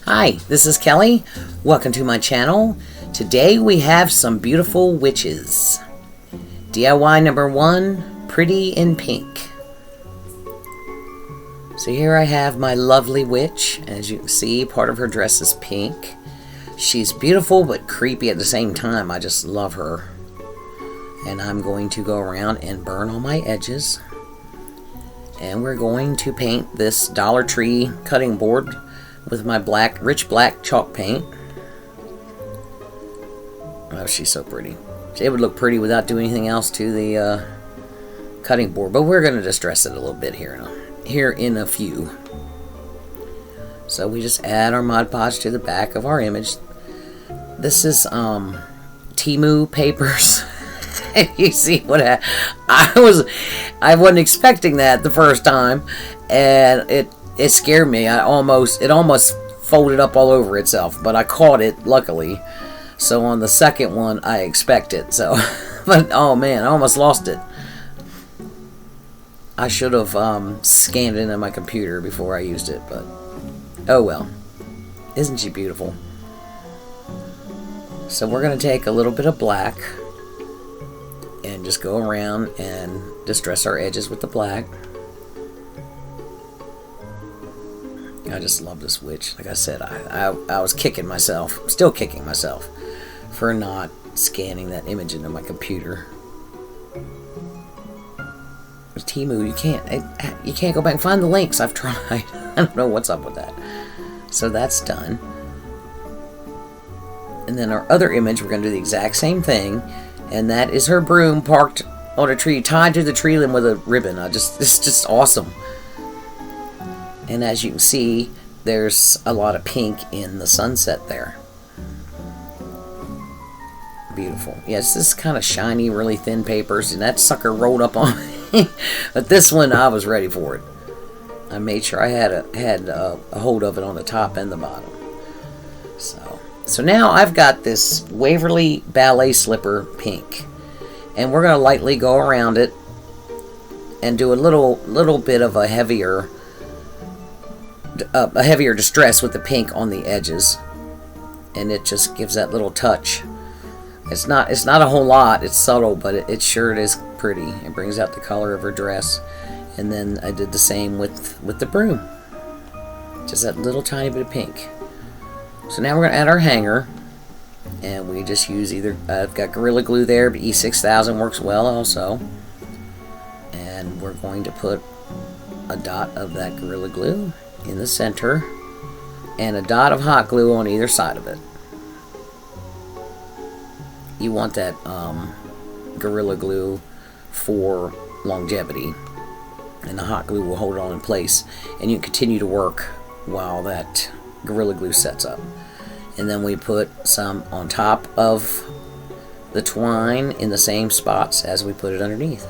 Hi, this is Kelly. Welcome to my channel. Today we have some beautiful witches. DIY number 1, Pretty in Pink. So here I have my lovely witch. As you can see, part of her dress is pink. She's beautiful but creepy at the same time. I just love her. And I'm going to go around and burn all my edges. And we're going to paint this Dollar Tree cutting board with my rich black chalk paint. Oh, she's so pretty. It would look pretty without doing anything else to the cutting board, but we're going to distress it a little bit here in a few. So we just add our Mod Podge to the back of our image. This is Temu papers. You see what I wasn't expecting that the first time, and it scared me. It almost folded up all over itself, but I caught it, luckily. So on the second one, I expect it. So, but oh man, I almost lost it. I should have scanned it in my computer before I used it, but oh well. Isn't she beautiful? So we're going to take a little bit of black and just go around and distress our edges with the black. I just love this witch. Like I said, I was kicking myself, still kicking myself, for not scanning that image into my computer. Temu, you can't go back and find the links. I've tried. I don't know what's up with that. So that's done. And then our other image, we're going to do the exact same thing, and that is her broom parked on a tree, tied to the tree limb with a ribbon. It's just awesome. And as you can see, there's a lot of pink in the sunset there. Beautiful. Yes, this is kind of shiny, really thin papers, and that sucker rolled up on me. But this one, I was ready for it. I made sure I had a hold of it on the top and the bottom. So now I've got this Waverly Ballet Slipper pink, and we're going to lightly go around it and do a little bit of a heavier distress with the pink on the edges, and it just gives that little touch. It's not a whole lot, it's subtle, but it sure is pretty. It brings out the color of her dress. And then I did the same with the broom, just that little tiny bit of pink. So now we're going to add our hanger, and we just use I've got Gorilla Glue there, but E6000 works well also. And we're going to put a dot of that Gorilla Glue in the center, and a dot of hot glue on either side of it. You want that Gorilla Glue for longevity, and the hot glue will hold it all in place, and you can continue to work while that Gorilla Glue sets up. And then we put some on top of the twine in the same spots as we put it underneath.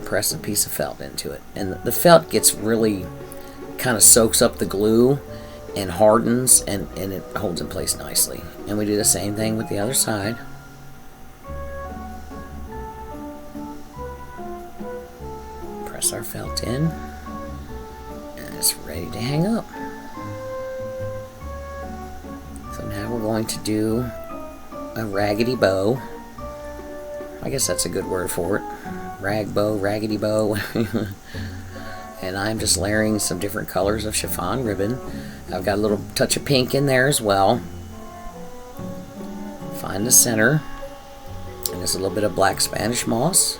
Press a piece of felt into it, and the felt gets really kind of soaks up the glue and hardens, and it holds in place nicely. And we do the same thing with the other side. Press our felt in, and it's ready to hang up. So now we're going to do a raggedy bow. I guess that's a good word for it. Rag bow, raggedy bow. And I'm just layering some different colors of chiffon ribbon. I've got a little touch of pink in there as well. Find the center, and there's a little bit of black Spanish moss,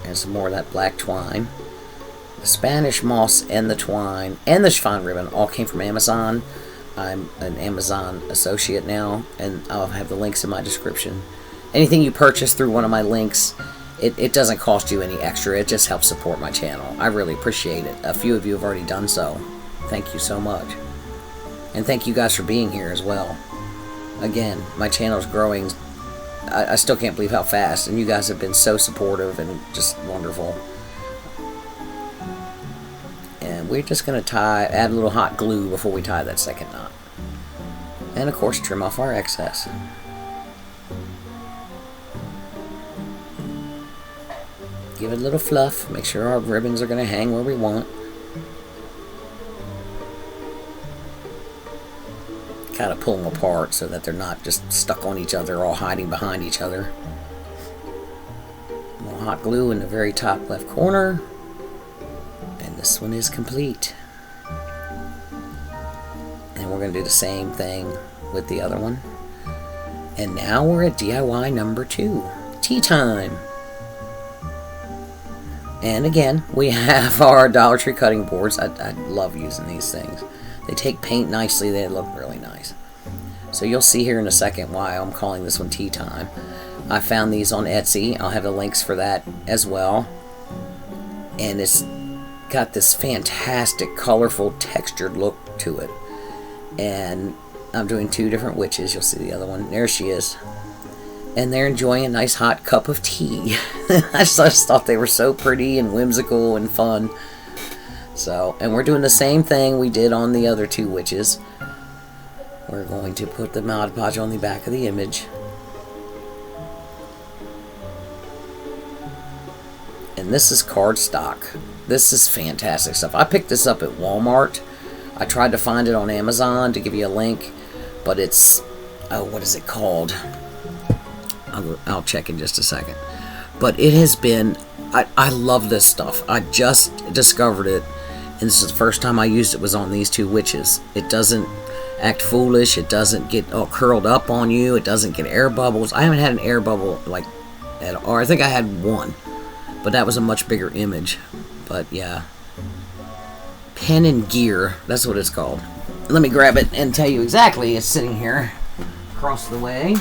and some more of that black twine. The Spanish moss and the twine and the chiffon ribbon all came from Amazon. I'm an Amazon associate now, and I'll have the links in my description. Anything you purchase through one of my links, it doesn't cost you any extra. It just helps support my channel. I really appreciate it. A few of you have already done so. Thank you so much. And thank you guys for being here as well. Again, my channel is growing. I still can't believe how fast, and you guys have been so supportive and just wonderful. And we're just going to add a little hot glue before we tie that second knot. And of course, trim off our excess. give it a little fluff. Make sure our ribbons are going to hang where we want. Kind of pull them apart so that they're not just stuck on each other, all hiding behind each other. A little hot glue in the very top left corner. And this one is complete. And we're going to do the same thing with the other one. And now we're at DIY number 2. Tea time. And again, we have our Dollar Tree cutting boards. I love using these things. They take paint nicely. They look really nice. So you'll see here in a second why I'm calling this one Tea Time. I found these on Etsy. I'll have the links for that as well. And it's got this fantastic, colorful, textured look to it. And I'm doing 2 different witches. You'll see the other one. There she is. And they're enjoying a nice hot cup of tea. I just thought they were so pretty and whimsical and fun. So, and we're doing the same thing we did on the other 2 witches. We're going to put the Mod Podge on the back of the image. And this is cardstock. This is fantastic stuff. I picked this up at Walmart. I tried to find it on Amazon to give you a link, but it's, oh, what is it called? I'll check in just a second. But it has been, I love this stuff. I just discovered it, and this is the first time I used it was on these 2 witches. It doesn't act foolish. It doesn't get all curled up on you. It doesn't get air bubbles. I haven't had an air bubble like at all. I think I had one, but that was a much bigger image. But yeah, Pen and Gear, that's what it's called. Let me grab it and tell you exactly. It's sitting here across the way.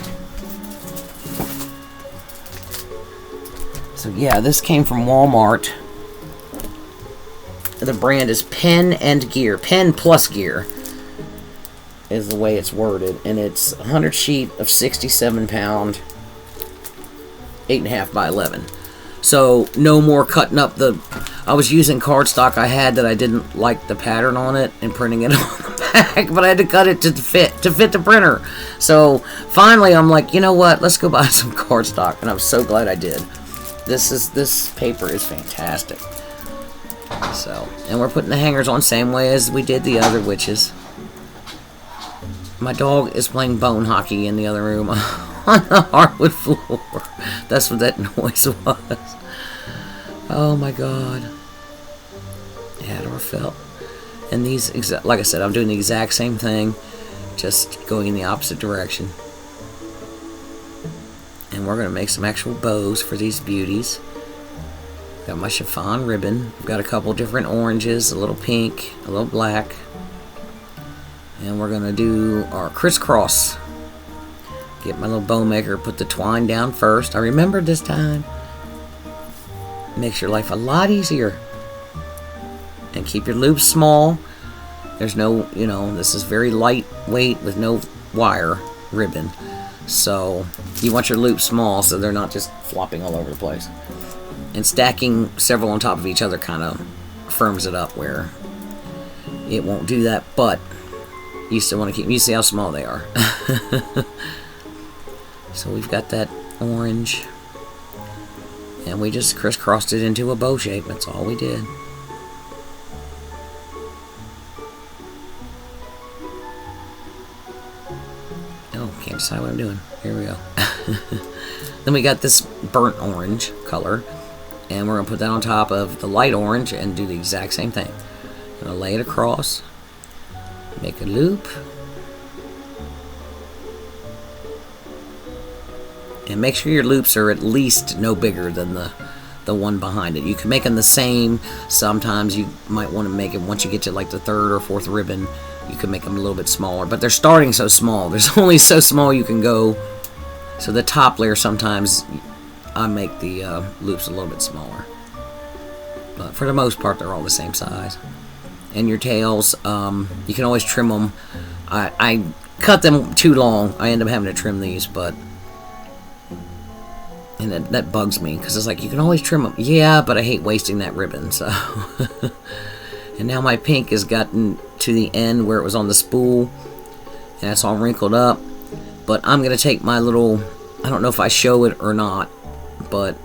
So yeah, this came from Walmart. The brand is Pen and Gear. Pen plus Gear is the way it's worded. And it's 100 sheet of 67 pound, 8.5 by 11. So no more cutting up the... I was using cardstock I had that I didn't like the pattern on it and printing it on the back, but I had to cut it to fit the printer. So finally I'm like, you know what? Let's go buy some cardstock, and I'm so glad I did. This paper is fantastic. So, and we're putting the hangers on same way as we did the other witches. My dog is playing bone hockey in the other room on the hardwood floor. That's what that noise was. Oh my god. Had or felt. And these, like I said, I'm doing the exact same thing, just going in the opposite direction. And we're going to make some actual bows for these beauties. Got my chiffon ribbon. I've got a couple different oranges, a little pink, a little black. And we're going to do our crisscross. Get my little bow maker, put the twine down first. I remembered this time. Makes your life a lot easier. And keep your loops small. There's no, you know, this is very lightweight with no wire ribbon. So you want your loops small so they're not just flopping all over the place. And stacking several on top of each other kind of firms it up where it won't do that, but you still want to keep, you see how small they are. So we've got that orange, and we just crisscrossed it into a bow shape. That's all we did. Oh, can't decide what I'm doing. Here we go. Then we got this burnt orange color, and we're going to put that on top of the light orange and do the exact same thing. I'm going to lay it across, make a loop, and make sure your loops are at least no bigger than the one behind it. You can make them the same. Sometimes you might want to make it, once you get to like the third or fourth ribbon, you can make them a little bit smaller, but they're starting so small. There's only so small you can go. So the top layer, sometimes I make the loops a little bit smaller, but for the most part they're all the same size. And your tails, you can always trim them. I cut them too long. I end up having to trim these, but and that bugs me, because it's like, you can always trim them. Yeah, but I hate wasting that ribbon. So and now my pink has gotten to the end where it was on the spool, and it's all wrinkled up. But I'm going to take my little, I don't know if I show it or not, but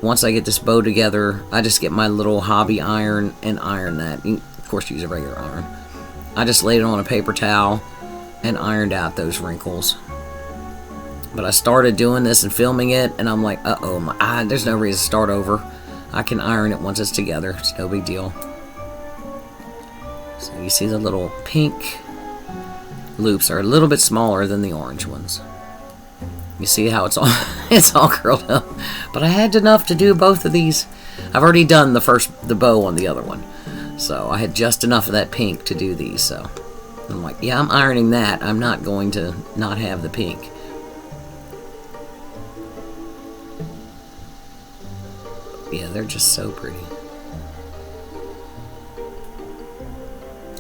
once I get this bow together, I just get my little hobby iron and iron that. You, of course, use a regular iron. I just laid it on a paper towel and ironed out those wrinkles. But I started doing this and filming it, and I'm like, uh-oh, there's no reason to start over. I can iron it once it's together. It's no big deal. So you see the little pink loops are a little bit smaller than the orange ones. You see how it's all curled up. But I had enough to do both of these. I've already done the bow on the other one. So I had just enough of that pink to do these. So I'm like, yeah, I'm ironing that. I'm not going to not have the pink. Yeah, they're just so pretty.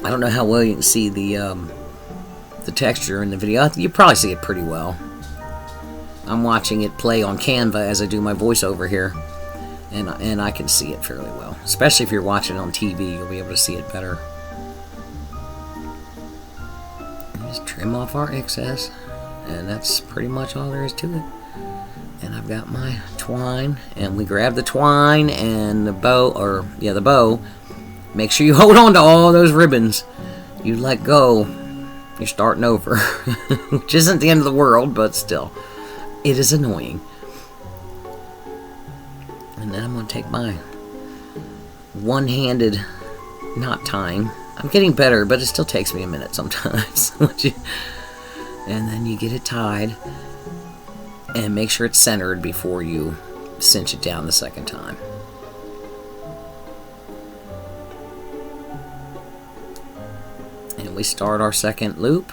I don't know how well you can see the texture in the video. You probably see it pretty well. I'm watching it play on Canva as I do my voiceover here, and I can see it fairly well. Especially if you're watching on TV, you'll be able to see it better. Just trim off our excess, and that's pretty much all there is to it. And I've got my twine, and we grab the twine and the bow, the bow. Make sure you hold on to all those ribbons. You let go, you're starting over. Which isn't the end of the world, but still. It is annoying. And then I'm going to take my one-handed knot tying. I'm getting better, but it still takes me a minute sometimes. And then you get it tied. And make sure it's centered before you cinch it down the second time. And we start our second loop.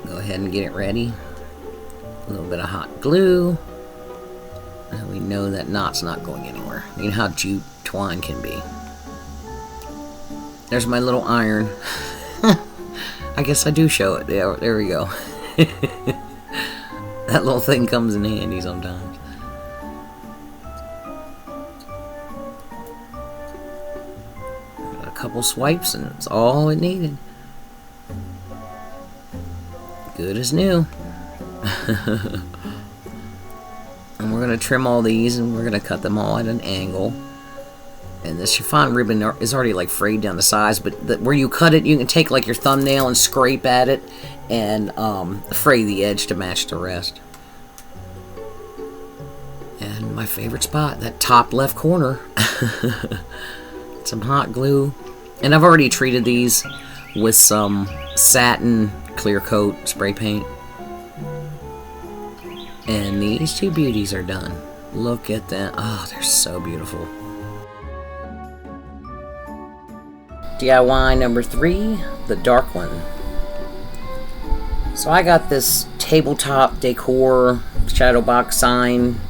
Go ahead and get it ready. A little bit of hot glue. And we know that knot's not going anywhere. You know how jute twine can be. There's my little iron. I guess I do show it. There we go. That little thing comes in handy sometimes. Got a couple swipes and it's all it needed. Good as new. And we're going to trim all these and we're going to cut them all at an angle. And this chiffon ribbon is already like frayed down the sides, but where you cut it, you can take like your thumbnail and scrape at it and fray the edge to match the rest. And my favorite spot, that top left corner. Some hot glue. And I've already treated these with some satin clear coat spray paint. And these two beauties are done. Look at them. Oh, they're so beautiful. DIY number 3, the dark one. So I got this tabletop decor shadow box sign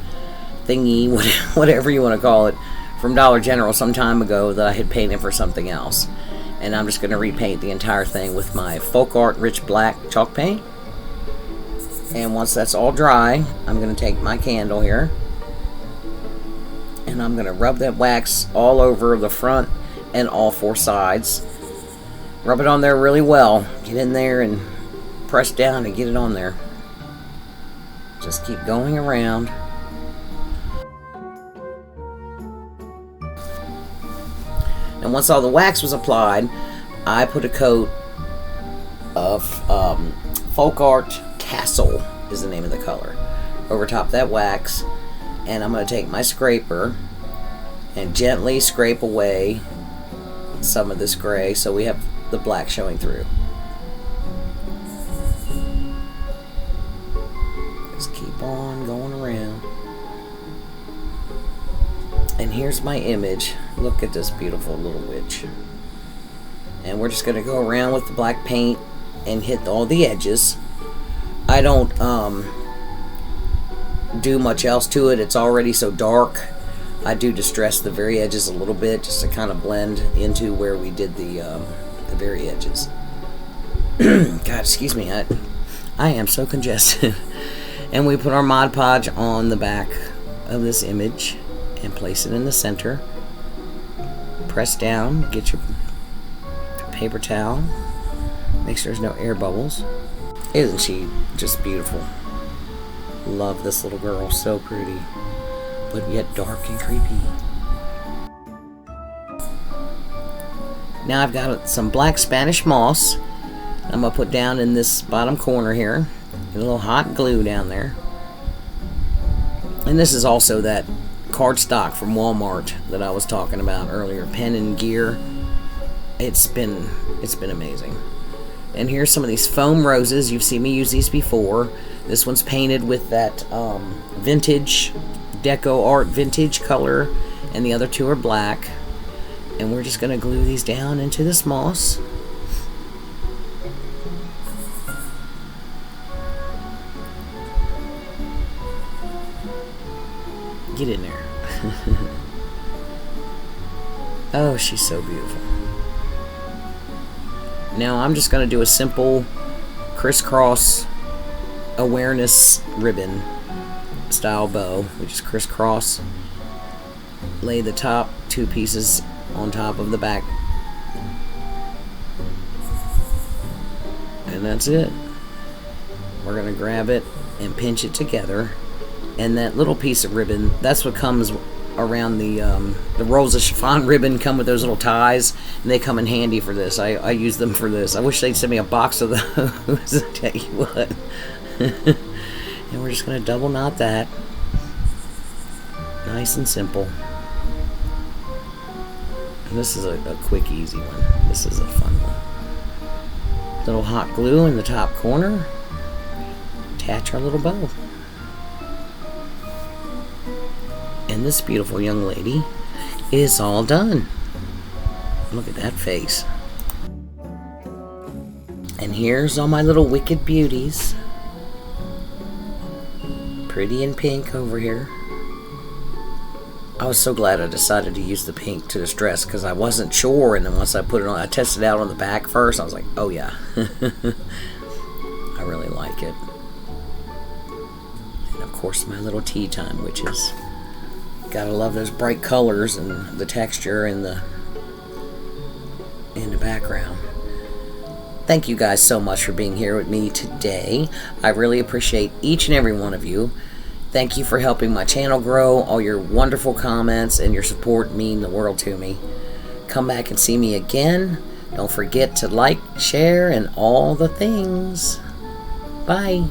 thingy, whatever you want to call it, from Dollar General some time ago that I had painted for something else. And I'm just going to repaint the entire thing with my Folk Art Rich Black chalk paint. And once that's all dry, I'm going to take my candle here and I'm going to rub that wax all over the front and all 4 sides. Rub it on there really well. Get in there and press down and get it on there. Just keep going around. And once all the wax was applied, I put a coat of Folk Art Castle is the name of the color over top that wax, and I'm going to take my scraper and gently scrape away some of this gray so we have the black showing through. Just keep on going around. And here's my image. Look at this beautiful little witch. And we're just going to go around with the black paint and hit all the edges. I don't do much else to it. It's already so dark. I do distress the very edges a little bit just to kind of blend into where we did the very edges. God, excuse me. I am so congested. And we put our Mod Podge on the back of this image and place it in the center. Press down. Get your paper towel. Make sure there's no air bubbles. Isn't she just beautiful? Love this little girl. So pretty. but yet dark and creepy. Now I've got some black Spanish moss I'm going to put down in this bottom corner here. A little hot glue down there. And this is also that cardstock from Walmart that I was talking about earlier. Pen and Gear. It's been amazing. And here's some of these foam roses. You've seen me use these before. This one's painted with that vintage deco art vintage color, and the other two are black. And we're just going to glue these down into this moss. Get in there. Oh, she's so beautiful. Now I'm just going to do a simple crisscross awareness ribbon style bow. We just crisscross, lay the top two pieces on top of the back, and that's it. We're going to grab it and pinch it together, and that little piece of ribbon, that's what comes around the rolls of chiffon ribbon come with those little ties, and they come in handy for this. I use them for this. I wish they'd send me a box of those. I tell you what. And we're just going to double knot that. Nice and simple. And this is a quick, easy one. This is a fun one. Little hot glue in the top corner. Attach our little bow. And this beautiful young lady is all done. Look at that face. And here's all my little wicked beauties. Pretty in pink over here. I was so glad I decided to use the pink to this dress because I wasn't sure, and then once I put it on, I tested it out on the back first. I was like, oh yeah. I really like it. And of course my little tea time witches. Gotta love those bright colors and the texture and the background. Thank you guys so much for being here with me today. I really appreciate each and every one of you. Thank you for helping my channel grow. All your wonderful comments and your support mean the world to me. Come back and see me again. Don't forget to like, share, and all the things. Bye.